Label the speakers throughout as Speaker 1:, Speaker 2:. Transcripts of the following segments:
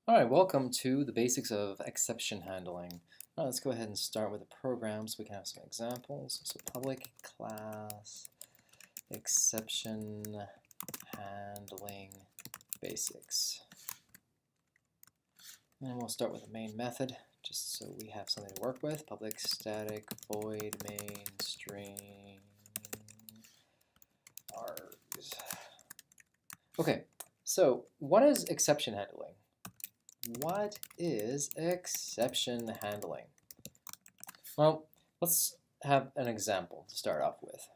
Speaker 1: All right, welcome to the basics of exception handling. Let's go ahead and start with the program so we can have some examples. So public class exception handling basics. And we'll start with the main method just so we have something to work with. Public static void main string args. Okay, so what is exception handling? What is exception handling? Well, let's have an example to start off with.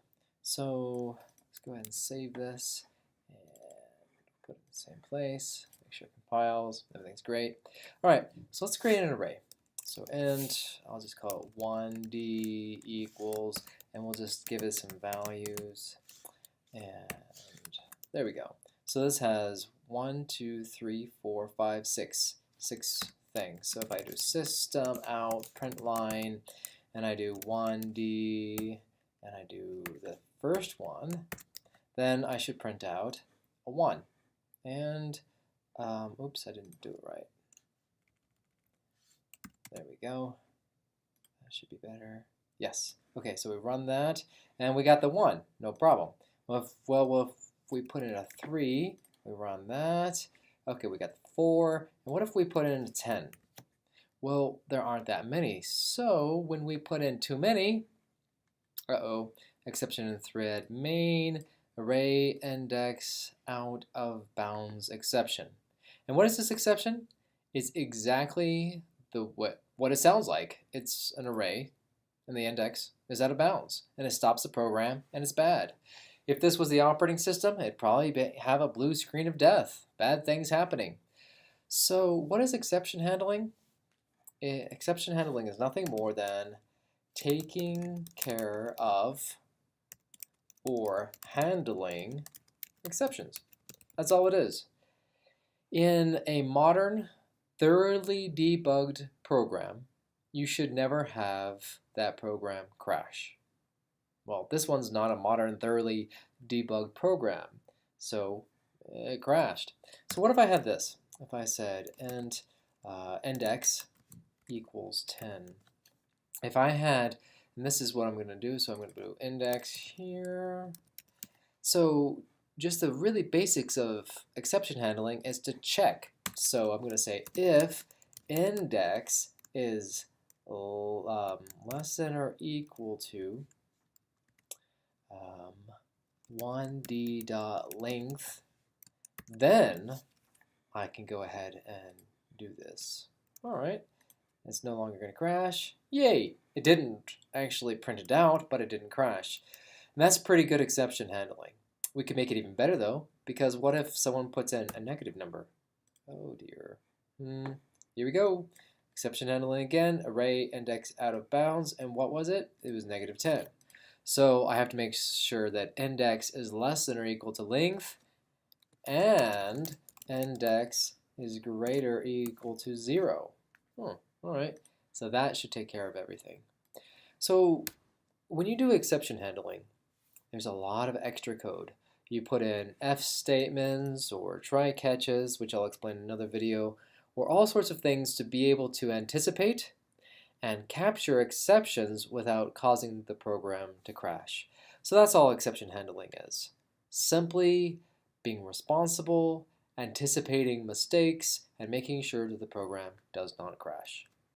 Speaker 1: So let's go ahead and save this and put it in the same place. Make sure it compiles. Everything's great. All right, so let's create an array. So int, I'll just call it 1d equals, and we'll just give it some values. And there we go. So this has 1, 2, 3, 4, 5, 6 things. So if I do system out print line, and I do 1d, and I do the first one, then I should print out a 1. And, oops, I didn't do it right. There we go. That should be better. Yes. Okay, so we run that, and we got the 1. No problem. Well, if we put in a 3, we run that. Okay, we got 4. And what if we put in a 10? Well, there aren't that many. So when we put in too many, exception in thread main array index out of bounds exception. And what is this exception? It's exactly what it sounds like. It's an array, and the index is out of bounds, and it stops the program, and it's bad. If this was the operating system, it'd probably have a blue screen of death, bad things happening. So what is exception handling? Exception handling is nothing more than taking care of or handling exceptions. That's all it is. In a modern, thoroughly debugged program, you should never have that program crash. Well, this one's not a modern, thoroughly debugged program, so it crashed. So what if I had this? If I said index equals 10. If I had, and this is what I'm going to do, so I'm going to do index here. So just the really basics of exception handling is to check. So I'm going to say if index is less than or equal to 1d.length, then I can go ahead and do this. All right, it's no longer going to crash. Yay! It didn't actually print it out, but it didn't crash. And that's pretty good exception handling. We can make it even better though, because what if someone puts in a negative number? Oh dear. Here we go. Exception handling again, array index out of bounds, and what was it? It was negative 10. So I have to make sure that index is less than or equal to length, and index is greater or equal to 0. All right, so that should take care of everything. So when you do exception handling, there's a lot of extra code. You put in if statements or try catches, which I'll explain in another video, or all sorts of things to be able to anticipate and capture exceptions without causing the program to crash. So that's all exception handling is. Simply being responsible, anticipating mistakes, and making sure that the program does not crash.